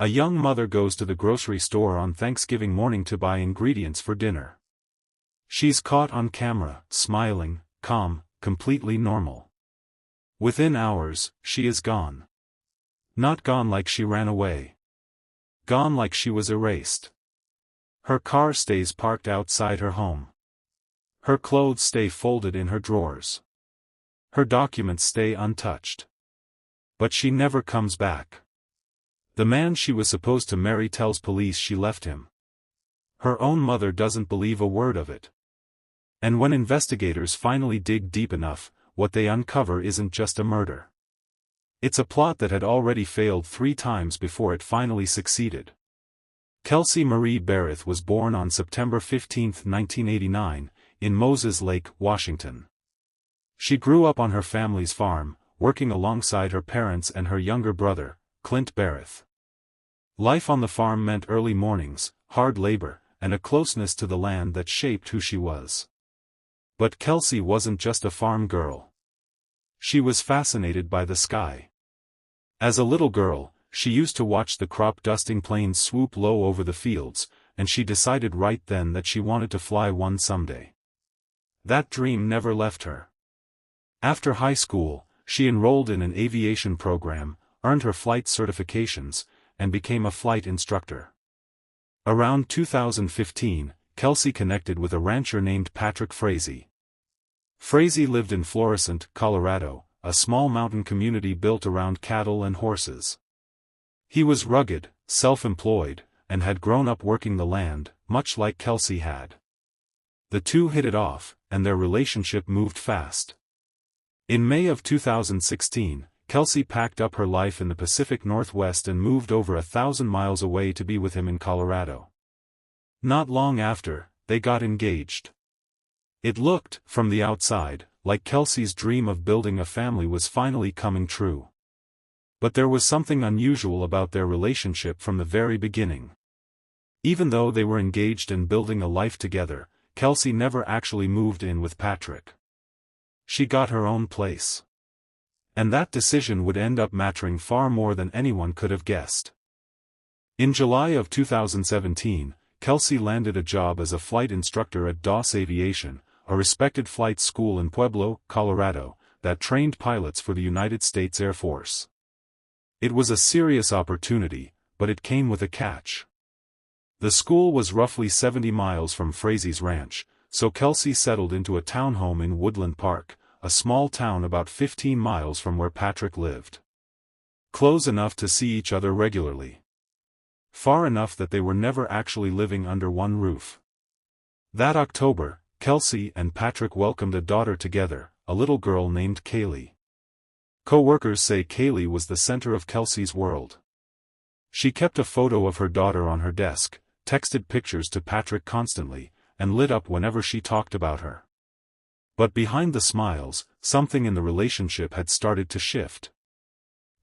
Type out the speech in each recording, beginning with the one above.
A young mother goes to the grocery store on Thanksgiving morning to buy ingredients for dinner. She's caught on camera, smiling, calm, completely normal. Within hours, she is gone. Not gone like she ran away. Gone like she was erased. Her car stays parked outside her home. Her clothes stay folded in her drawers. Her documents stay untouched. But she never comes back. The man she was supposed to marry tells police she left him. Her own mother doesn't believe a word of it. And when investigators finally dig deep enough, what they uncover isn't just a murder. It's a plot that had already failed 3 times before it finally succeeded. Kelsey Marie Berreth was born on September 15, 1989, in Moses Lake, Washington. She grew up on her family's farm, working alongside her parents and her younger brother, Clint Berreth. Life on the farm meant early mornings, hard labor, and a closeness to the land that shaped who she was. But Kelsey wasn't just a farm girl. She was fascinated by the sky. As a little girl, she used to watch the crop-dusting planes swoop low over the fields, and she decided right then that she wanted to fly one someday. That dream never left her. After high school, she enrolled in an aviation program, earned her flight certifications, and became a flight instructor. Around 2015, Kelsey connected with a rancher named Patrick Frazee. Frazee lived in Florissant, Colorado, a small mountain community built around cattle and horses. He was rugged, self-employed, and had grown up working the land, much like Kelsey had. The two hit it off, and their relationship moved fast. In May of 2016, Kelsey packed up her life in the Pacific Northwest and moved over 1,000 miles away to be with him in Colorado. Not long after, they got engaged. It looked, from the outside, like Kelsey's dream of building a family was finally coming true. But there was something unusual about their relationship from the very beginning. Even though they were engaged and building a life together, Kelsey never actually moved in with Patrick. She got her own place. And that decision would end up mattering far more than anyone could have guessed. In July of 2017, Kelsey landed a job as a flight instructor at Doss Aviation, a respected flight school in Pueblo, Colorado, that trained pilots for the United States Air Force. It was a serious opportunity, but it came with a catch. The school was roughly 70 miles from Frazee's ranch, so Kelsey settled into a townhome in Woodland Park, a small town about 15 miles from where Patrick lived. Close enough to see each other regularly. Far enough that they were never actually living under one roof. That October, Kelsey and Patrick welcomed a daughter together, a little girl named Kaylee. Co-workers say Kaylee was the center of Kelsey's world. She kept a photo of her daughter on her desk, texted pictures to Patrick constantly, and lit up whenever she talked about her. But behind the smiles, something in the relationship had started to shift.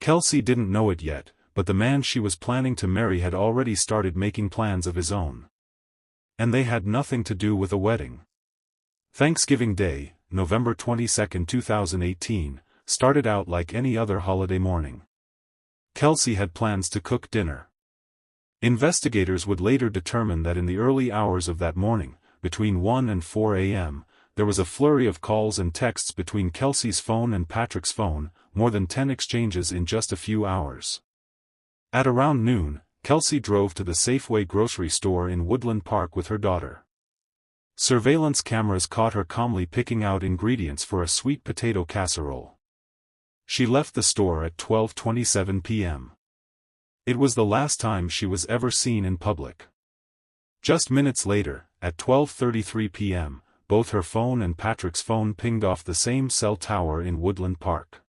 Kelsey didn't know it yet, but the man she was planning to marry had already started making plans of his own. And they had nothing to do with a wedding. Thanksgiving Day, November 22, 2018, started out like any other holiday morning. Kelsey had plans to cook dinner. Investigators would later determine that in the early hours of that morning, between 1 and 4 a.m., there was a flurry of calls and texts between Kelsey's phone and Patrick's phone, more than 10 exchanges in just a few hours. At around noon, Kelsey drove to the Safeway grocery store in Woodland Park with her daughter. Surveillance cameras caught her calmly picking out ingredients for a sweet potato casserole. She left the store at 12:27 p.m. It was the last time she was ever seen in public. Just minutes later, at 12:33 p.m., both her phone and Patrick's phone pinged off the same cell tower in Woodland Park.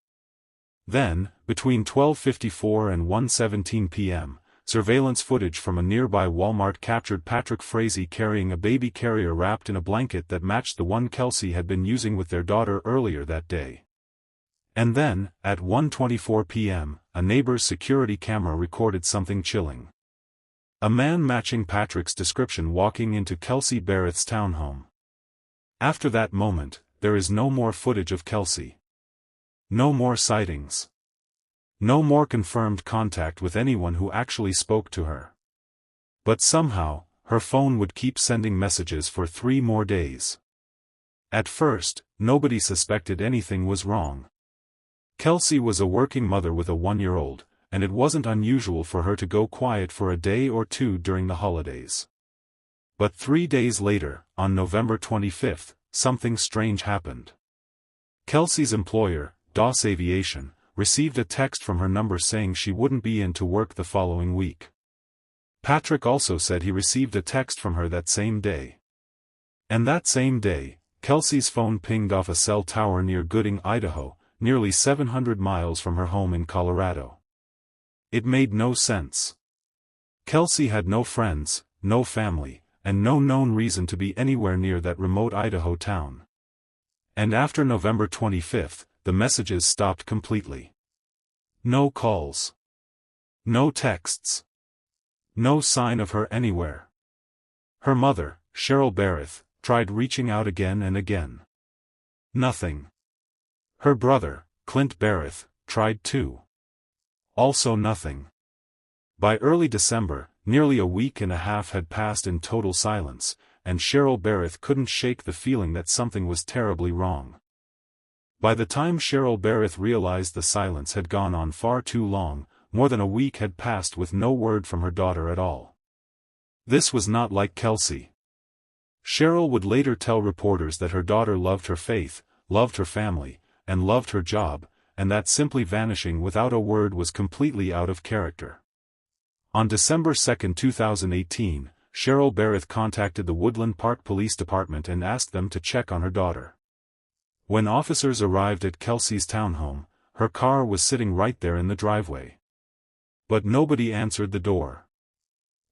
Then, between 12:54 and 1:17 p.m., surveillance footage from a nearby Walmart captured Patrick Frazee carrying a baby carrier wrapped in a blanket that matched the one Kelsey had been using with their daughter earlier that day. And then, at 1:24 p.m., a neighbor's security camera recorded something chilling. A man matching Patrick's description walking into Kelsey Berreth's townhome. After that moment, there is no more footage of Kelsey. No more sightings. No more confirmed contact with anyone who actually spoke to her. But somehow, her phone would keep sending messages for 3 more days. At first, nobody suspected anything was wrong. Kelsey was a working mother with a 1-year-old, and it wasn't unusual for her to go quiet for a day or two during the holidays. But 3 days later, on November 25th, something strange happened. Kelsey's employer, DOS Aviation, received a text from her number saying she wouldn't be in to work the following week. Patrick also said he received a text from her that same day. And that same day, Kelsey's phone pinged off a cell tower near Gooding, Idaho, nearly 700 miles from her home in Colorado. It made no sense. Kelsey had no friends, no family, and no known reason to be anywhere near that remote Idaho town. And after November 25th, the messages stopped completely. No calls. No texts. No sign of her anywhere. Her mother, Kelsey Berreth, tried reaching out again and again. Nothing. Her brother, Clint Berreth, tried too. Also nothing. By early December, nearly a week and a half had passed in total silence, and Kelsey Berreth couldn't shake the feeling that something was terribly wrong. By the time Kelsey Berreth realized the silence had gone on far too long, more than a week had passed with no word from her daughter at all. This was not like Kelsey. Cheryl would later tell reporters that her daughter loved her faith, loved her family, and loved her job, and that simply vanishing without a word was completely out of character. On December 2, 2018, Kelsey Berreth contacted the Woodland Park Police Department and asked them to check on her daughter. When officers arrived at Kelsey's townhome, her car was sitting right there in the driveway. But nobody answered the door.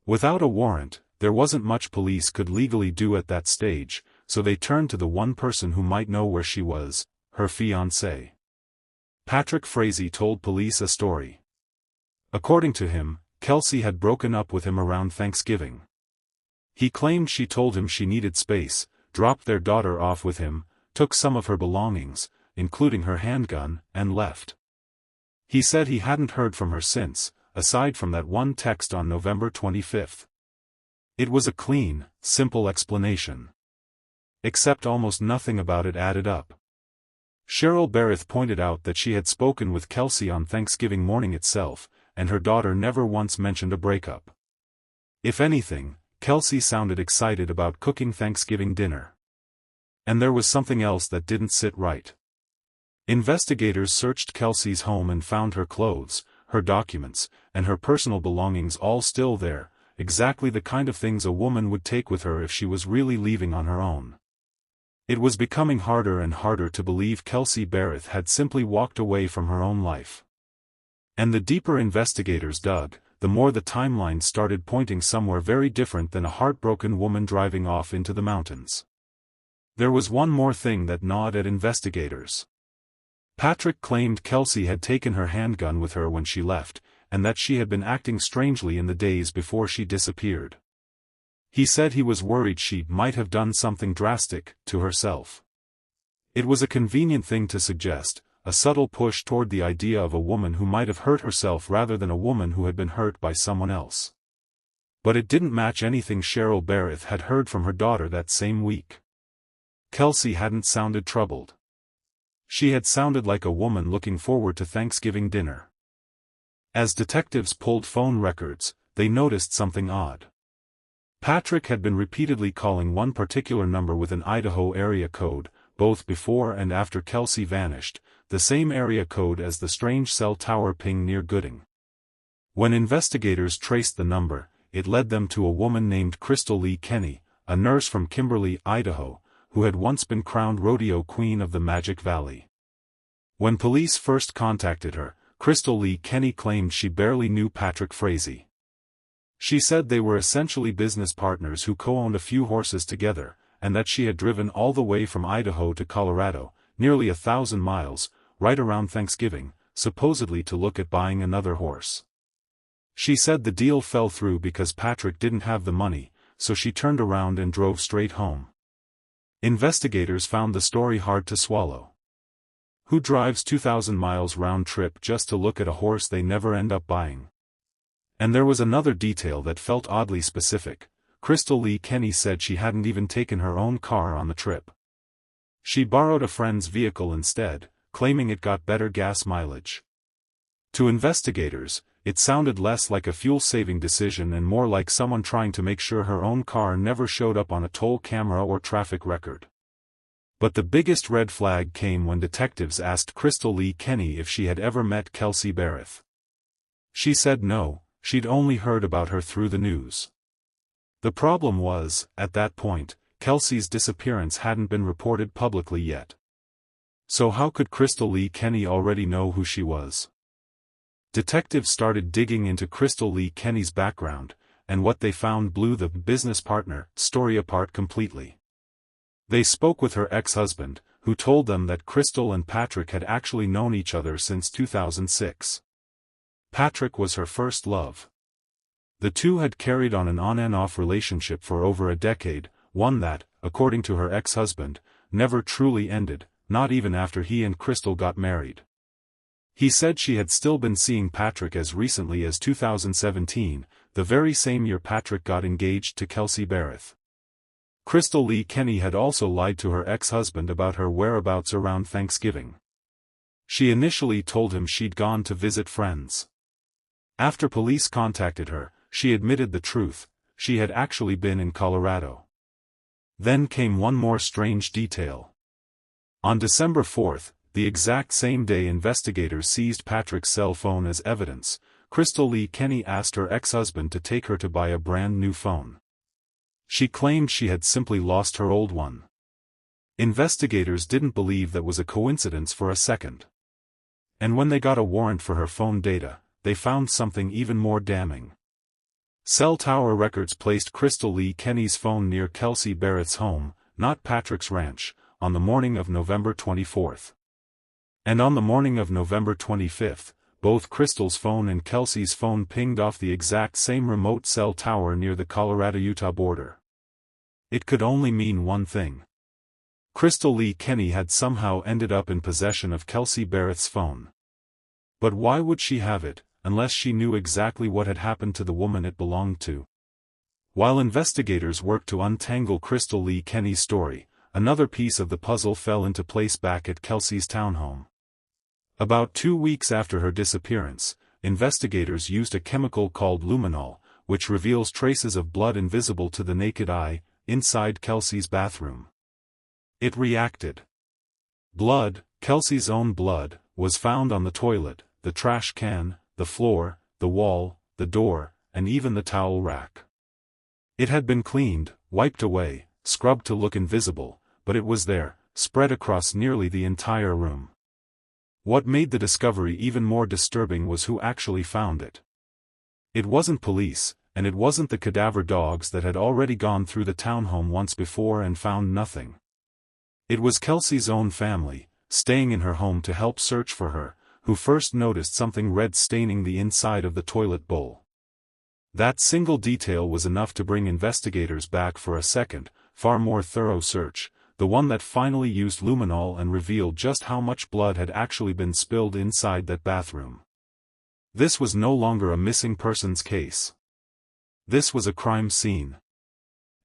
Without a warrant, there wasn't much police could legally do at that stage, so they turned to the one person who might know where she was, her fiancé. Patrick Frazee told police a story. According to him, Kelsey had broken up with him around Thanksgiving. He claimed she told him she needed space, dropped their daughter off with him, took some of her belongings, including her handgun, and left. He said he hadn't heard from her since, aside from that one text on November 25th. It was a clean, simple explanation. Except almost nothing about it added up. Kelsey Berreth pointed out that she had spoken with Kelsey on Thanksgiving morning itself, and her daughter never once mentioned a breakup. If anything, Kelsey sounded excited about cooking Thanksgiving dinner. And there was something else that didn't sit right. Investigators searched Kelsey's home and found her clothes, her documents, and her personal belongings all still there, exactly the kind of things a woman would take with her if she was really leaving on her own. It was becoming harder and harder to believe Kelsey Berreth had simply walked away from her own life. And the deeper investigators dug, the more the timeline started pointing somewhere very different than a heartbroken woman driving off into the mountains. There was one more thing that gnawed at investigators. Patrick claimed Kelsey had taken her handgun with her when she left, and that she had been acting strangely in the days before she disappeared. He said he was worried she might have done something drastic to herself. It was a convenient thing to suggest, a subtle push toward the idea of a woman who might have hurt herself rather than a woman who had been hurt by someone else. But it didn't match anything Kelsey Berreth had heard from her daughter that same week. Kelsey hadn't sounded troubled. She had sounded like a woman looking forward to Thanksgiving dinner. As detectives pulled phone records, they noticed something odd. Patrick had been repeatedly calling one particular number with an Idaho area code, both before and after Kelsey vanished, the same area code as the strange cell tower ping near Gooding. When investigators traced the number, it led them to a woman named Crystal Lee Kenny, a nurse from Kimberly, Idaho, who had once been crowned rodeo queen of the Magic Valley. When police first contacted her, Crystal Lee Kenny claimed she barely knew Patrick Frazee. She said they were essentially business partners who co-owned a few horses together, and that she had driven all the way from Idaho to Colorado, nearly 1,000 miles, right around Thanksgiving, supposedly to look at buying another horse. She said the deal fell through because Patrick didn't have the money, so she turned around and drove straight home. Investigators found the story hard to swallow. Who drives 2,000 miles round trip just to look at a horse they never end up buying? And there was another detail that felt oddly specific. Crystal Lee Kenny said she hadn't even taken her own car on the trip. She borrowed a friend's vehicle instead, claiming it got better gas mileage. To investigators, it sounded less like a fuel-saving decision and more like someone trying to make sure her own car never showed up on a toll camera or traffic record. But the biggest red flag came when detectives asked Crystal Lee Kenny if she had ever met Kelsey Berreth. She said no, she'd only heard about her through the news. The problem was, at that point, Kelsey's disappearance hadn't been reported publicly yet. So how could Crystal Lee Kenny already know who she was? Detectives started digging into Crystal Lee Kenny's background, and what they found blew the business partner story apart completely. They spoke with her ex-husband, who told them that Crystal and Patrick had actually known each other since 2006. Patrick was her first love. The two had carried on an on-and-off relationship for over a decade, one that, according to her ex-husband, never truly ended, not even after he and Crystal got married. He said she had still been seeing Patrick as recently as 2017, the very same year Patrick got engaged to Kelsey Berreth. Crystal Lee Kenny had also lied to her ex-husband about her whereabouts around Thanksgiving. She initially told him she'd gone to visit friends. After police contacted her, she admitted the truth, she had actually been in Colorado. Then came one more strange detail. On December 4, the exact same day investigators seized Patrick's cell phone as evidence, Crystal Lee Kenny asked her ex-husband to take her to buy a brand new phone. She claimed she had simply lost her old one. Investigators didn't believe that was a coincidence for a second. And when they got a warrant for her phone data, they found something even more damning. Cell tower records placed Crystal Lee Kenny's phone near Kelsey Berreth's home, not Patrick's ranch, on the morning of November 24. And on the morning of November 25, both Crystal's phone and Kelsey's phone pinged off the exact same remote cell tower near the Colorado-Utah border. It could only mean one thing. Crystal Lee Kenny had somehow ended up in possession of Kelsey Berreth's phone. But why would she have it, unless she knew exactly what had happened to the woman it belonged to? While investigators worked to untangle Crystal Lee Kenny's story, another piece of the puzzle fell into place back at Kelsey's townhome. About 2 weeks after her disappearance, investigators used a chemical called luminol, which reveals traces of blood invisible to the naked eye, inside Kelsey's bathroom. It reacted. Blood, Kelsey's own blood, was found on the toilet, the trash can, the floor, the wall, the door, and even the towel rack. It had been cleaned, wiped away, scrubbed to look invisible, but it was there, spread across nearly the entire room. What made the discovery even more disturbing was who actually found it. It wasn't police, and it wasn't the cadaver dogs that had already gone through the townhome once before and found nothing. It was Kelsey's own family, staying in her home to help search for her, who first noticed something red staining the inside of the toilet bowl. That single detail was enough to bring investigators back for a second, far more thorough search, the one that finally used luminol and revealed just how much blood had actually been spilled inside that bathroom. This was no longer a missing persons case. This was a crime scene.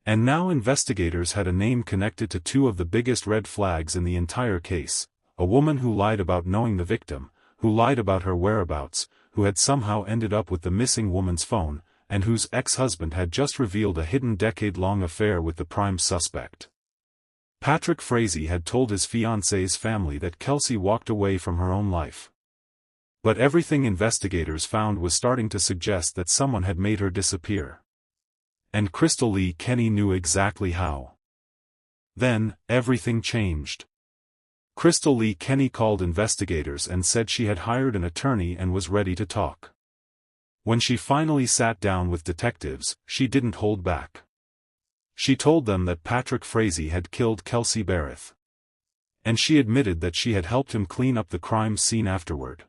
And now investigators had a name connected to two of the biggest red flags in the entire case, a woman who lied about knowing the victim, who lied about her whereabouts, who had somehow ended up with the missing woman's phone, and whose ex-husband had just revealed a hidden decade-long affair with the prime suspect. Patrick Frazee had told his fiancé's family that Kelsey walked away from her own life. But everything investigators found was starting to suggest that someone had made her disappear. And Crystal Lee Kenny knew exactly how. Then, everything changed. Crystal Lee Kenny called investigators and said she had hired an attorney and was ready to talk. When she finally sat down with detectives, she didn't hold back. She told them that Patrick Frazee had killed Kelsey Berreth. And she admitted that she had helped him clean up the crime scene afterward.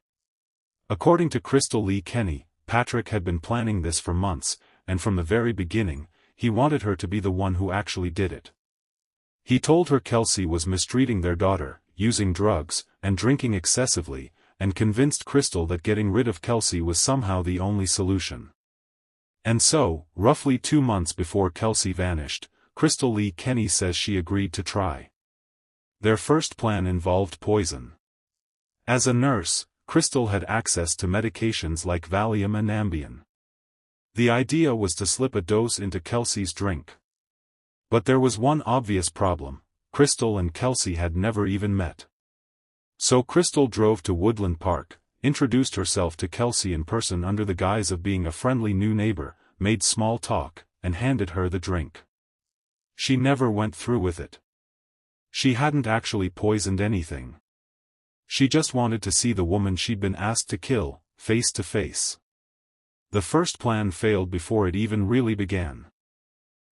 According to Crystal Lee Kenny, Patrick had been planning this for months, and from the very beginning, he wanted her to be the one who actually did it. He told her Kelsey was mistreating their daughter, using drugs, and drinking excessively, and convinced Crystal that getting rid of Kelsey was somehow the only solution. And so, roughly 2 months before Kelsey vanished, Crystal Lee Kenny says she agreed to try. Their first plan involved poison. As a nurse, Crystal had access to medications like Valium and Ambien. The idea was to slip a dose into Kelsey's drink. But there was one obvious problem: Crystal and Kelsey had never even met. So Crystal drove to Woodland Park, introduced herself to Kelsey in person under the guise of being a friendly new neighbor, made small talk, and handed her the drink. She never went through with it. She hadn't actually poisoned anything. She just wanted to see the woman she'd been asked to kill, face to face. The first plan failed before it even really began.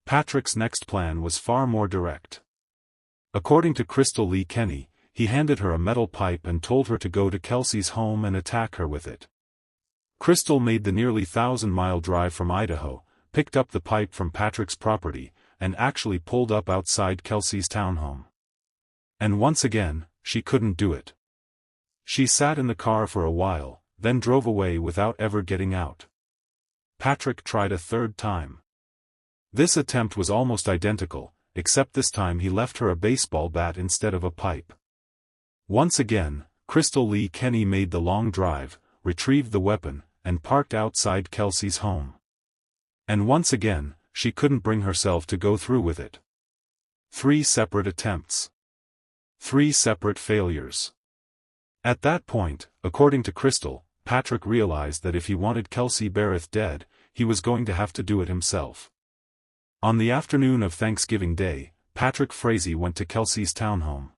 Patrick's next plan was far more direct. According to Crystal Lee Kenny, he handed her a metal pipe and told her to go to Kelsey's home and attack her with it. Crystal made the nearly 1,000-mile drive from Idaho, picked up the pipe from Patrick's property, and actually pulled up outside Kelsey's townhome. And once again, she couldn't do it. She sat in the car for a while, then drove away without ever getting out. Patrick tried a third time. This attempt was almost identical, except this time he left her a baseball bat instead of a pipe. Once again, Crystal Lee Kenny made the long drive, retrieved the weapon, and parked outside Kelsey's home. And once again, she couldn't bring herself to go through with it. 3 separate attempts. 3 separate failures. At that point, according to Crystal, Patrick realized that if he wanted Kelsey Berreth dead, he was going to have to do it himself. On the afternoon of Thanksgiving Day, Patrick Frazee went to Kelsey's townhome.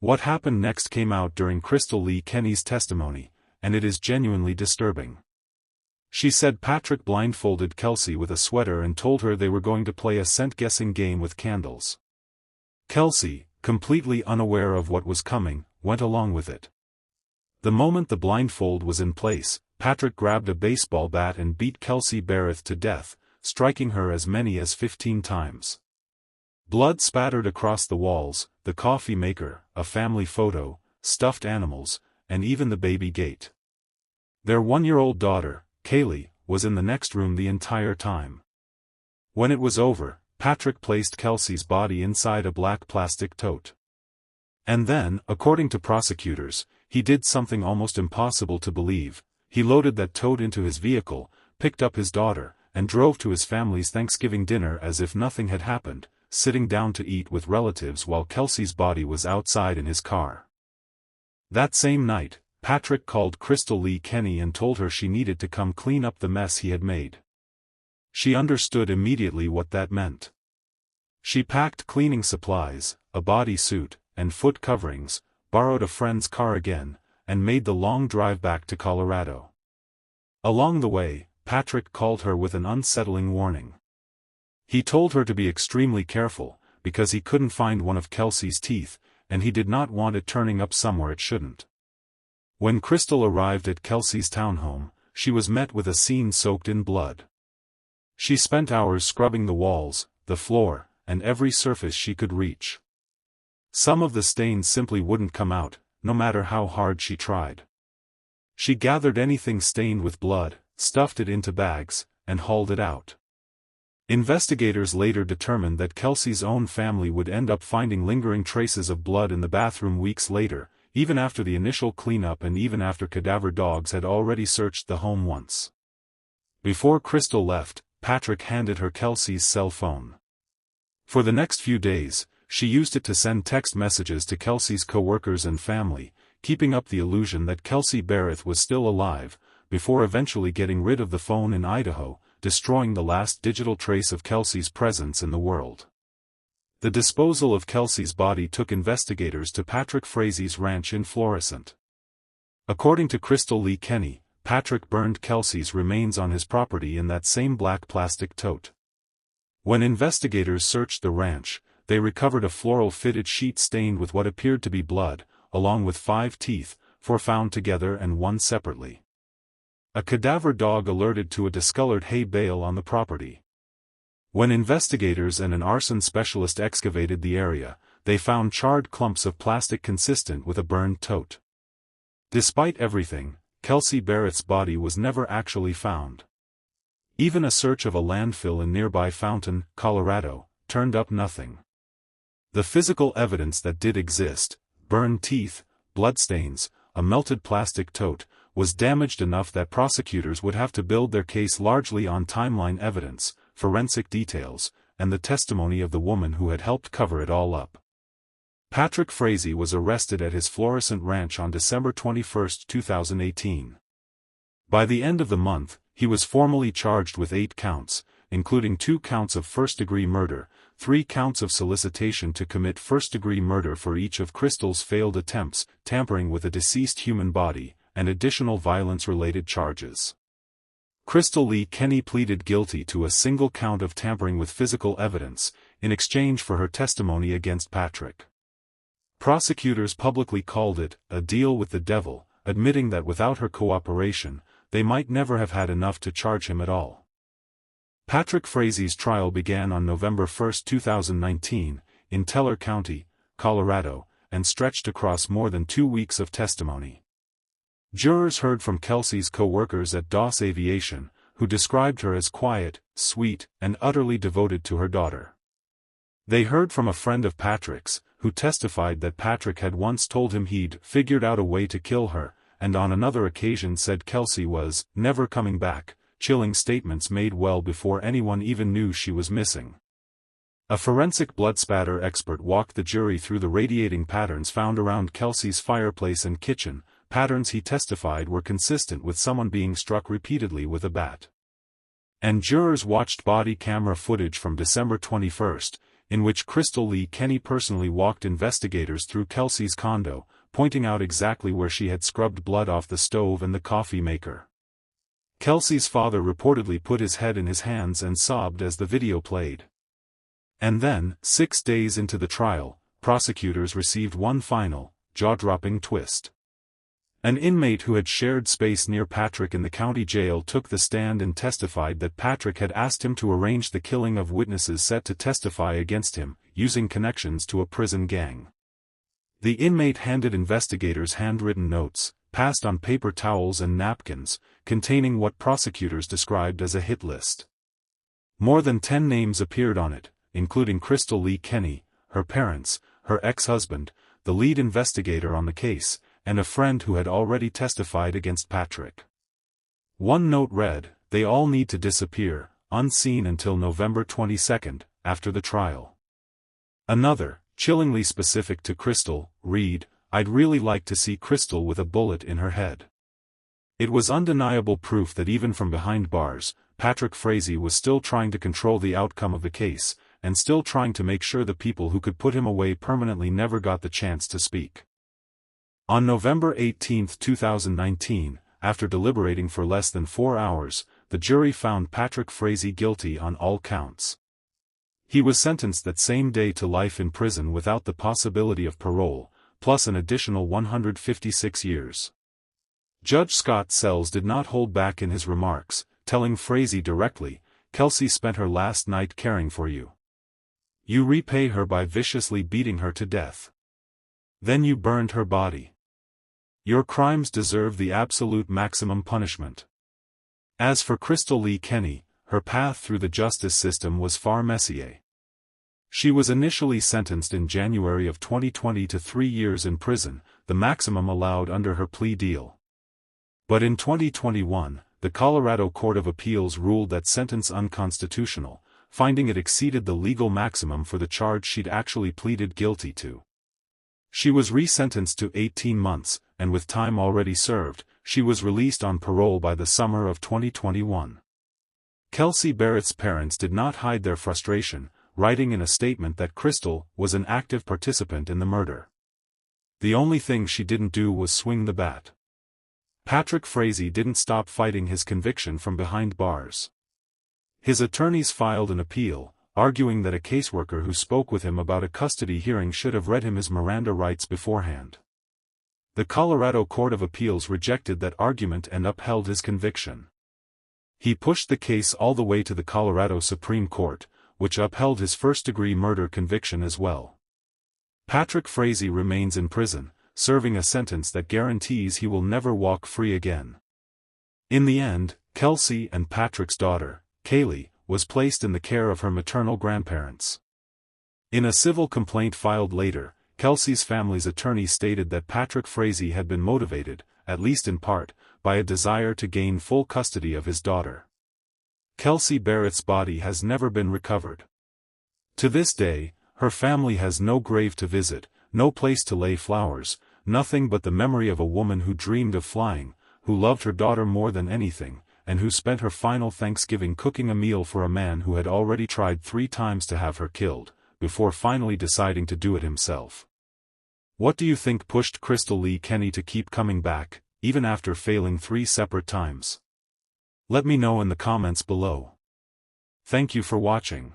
What happened next came out during Crystal Lee Kenny's testimony, and it is genuinely disturbing. She said Patrick blindfolded Kelsey with a sweater and told her they were going to play a scent-guessing game with candles. Kelsey, completely unaware of what was coming, went along with it. The moment the blindfold was in place, Patrick grabbed a baseball bat and beat Kelsey Berreth to death, striking her as many as 15 times. Blood spattered across the walls, the coffee maker, a family photo, stuffed animals, and even the baby gate. Their 1-year-old daughter, Kaylee, was in the next room the entire time. When it was over, Patrick placed Kelsey's body inside a black plastic tote. And then, according to prosecutors, he did something almost impossible to believe. He loaded that tote into his vehicle, picked up his daughter, and drove to his family's Thanksgiving dinner as if nothing had happened, sitting down to eat with relatives while Kelsey's body was outside in his car. That same night, Patrick called Crystal Lee Kenny and told her she needed to come clean up the mess he had made. She understood immediately what that meant. She packed cleaning supplies, a bodysuit, and foot coverings, borrowed a friend's car again, and made the long drive back to Colorado. Along the way, Patrick called her with an unsettling warning. He told her to be extremely careful, because he couldn't find one of Kelsey's teeth, and he did not want it turning up somewhere it shouldn't. When Crystal arrived at Kelsey's townhome, she was met with a scene soaked in blood. She spent hours scrubbing the walls, the floor, and every surface she could reach. Some of the stains simply wouldn't come out, no matter how hard she tried. She gathered anything stained with blood, stuffed it into bags, and hauled it out. Investigators later determined that Kelsey's own family would end up finding lingering traces of blood in the bathroom weeks later, even after the initial cleanup and even after cadaver dogs had already searched the home once. Before Crystal left, Patrick handed her Kelsey's cell phone. For the next few days, she used it to send text messages to Kelsey's co-workers and family, keeping up the illusion that Kelsey Berreth was still alive, before eventually getting rid of the phone in Idaho, destroying the last digital trace of Kelsey's presence in the world. The disposal of Kelsey's body took investigators to Patrick Frazee's ranch in Florissant. According to Crystal Lee Kenny, Patrick burned Kelsey's remains on his property in that same black plastic tote. When investigators searched the ranch, they recovered a floral fitted sheet stained with what appeared to be blood, along with 5 teeth, 4 found together and 1 separately. A cadaver dog alerted to a discolored hay bale on the property. When investigators and an arson specialist excavated the area, they found charred clumps of plastic consistent with a burned tote. Despite everything, Kelsey Berreth's body was never actually found. Even a search of a landfill in nearby Fountain, Colorado, turned up nothing. The physical evidence that did exist, burned teeth, bloodstains, a melted plastic tote, was damaged enough that prosecutors would have to build their case largely on timeline evidence, forensic details, and the testimony of the woman who had helped cover it all up. Patrick Frazee was arrested at his Florissant ranch on December 21, 2018. By the end of the month, he was formally charged with 8 counts, including 2 counts of first-degree murder, 3 counts of solicitation to commit first-degree murder for each of Crystal's failed attempts, tampering with a deceased human body, and additional violence-related charges. Crystal Lee Kenny pleaded guilty to a single count of tampering with physical evidence, in exchange for her testimony against Patrick. Prosecutors publicly called it a deal with the devil, admitting that without her cooperation, they might never have had enough to charge him at all. Patrick Frazee's trial began on November 1, 2019, in Teller County, Colorado, and stretched across more than 2 weeks of testimony. Jurors heard from Kelsey's co-workers at Doss Aviation, who described her as quiet, sweet, and utterly devoted to her daughter. They heard from a friend of Patrick's, who testified that Patrick had once told him he'd figured out a way to kill her, and on another occasion said Kelsey was never coming back, chilling statements made well before anyone even knew she was missing. A forensic blood spatter expert walked the jury through the radiating patterns found around Kelsey's fireplace and kitchen, patterns he testified were consistent with someone being struck repeatedly with a bat. And jurors watched body camera footage from December 21, in which Crystal Lee Kenny personally walked investigators through Kelsey's condo, pointing out exactly where she had scrubbed blood off the stove and the coffee maker. Kelsey's father reportedly put his head in his hands and sobbed as the video played. And then, 6 days into the trial, prosecutors received one final, jaw-dropping twist. An inmate who had shared space near Patrick in the county jail took the stand and testified that Patrick had asked him to arrange the killing of witnesses set to testify against him, using connections to a prison gang. The inmate handed investigators handwritten notes, passed on paper towels and napkins, containing what prosecutors described as a hit list. More than 10 names appeared on it, including Crystal Lee Kenny, her parents, her ex-husband, the lead investigator on the case, and a friend who had already testified against Patrick. One note read, "They all need to disappear, unseen until November 22, after the trial." Another, chillingly specific to Crystal, read, "I'd really like to see Crystal with a bullet in her head." It was undeniable proof that even from behind bars, Patrick Frazee was still trying to control the outcome of the case, and still trying to make sure the people who could put him away permanently never got the chance to speak. On November 18, 2019, after deliberating for less than 4 hours, the jury found Patrick Frazee guilty on all counts. He was sentenced that same day to life in prison without the possibility of parole, plus an additional 156 years. Judge Scott Sells did not hold back in his remarks, telling Frazee directly, "Kelsey spent her last night caring for you. You repay her by viciously beating her to death. Then you burned her body. Your crimes deserve the absolute maximum punishment." As for Crystal Lee Kenny, her path through the justice system was far messier. She was initially sentenced in January of 2020 to 3 years in prison, the maximum allowed under her plea deal. But in 2021, the Colorado Court of Appeals ruled that sentence unconstitutional, finding it exceeded the legal maximum for the charge she'd actually pleaded guilty to. She was resentenced to 18 months, and with time already served, she was released on parole by the summer of 2021. Kelsey Berreth's parents did not hide their frustration, writing in a statement that Crystal was an active participant in the murder. The only thing she didn't do was swing the bat. Patrick Frazee didn't stop fighting his conviction from behind bars. His attorneys filed an appeal, arguing that a caseworker who spoke with him about a custody hearing should have read him his Miranda rights beforehand. The Colorado Court of Appeals rejected that argument and upheld his conviction. He pushed the case all the way to the Colorado Supreme Court, which upheld his first-degree murder conviction as well. Patrick Frazee remains in prison, serving a sentence that guarantees he will never walk free again. In the end, Kelsey and Patrick's daughter, Kaylee, was placed in the care of her maternal grandparents. In a civil complaint filed later, Kelsey's family's attorney stated that Patrick Frazee had been motivated, at least in part, by a desire to gain full custody of his daughter. Kelsey Berreth's body has never been recovered. To this day, her family has no grave to visit, no place to lay flowers, nothing but the memory of a woman who dreamed of flying, who loved her daughter more than anything, and who spent her final Thanksgiving cooking a meal for a man who had already tried 3 times to have her killed, before finally deciding to do it himself. What do you think pushed Crystal Lee Kenny to keep coming back, even after failing 3 separate times? Let me know in the comments below. Thank you for watching.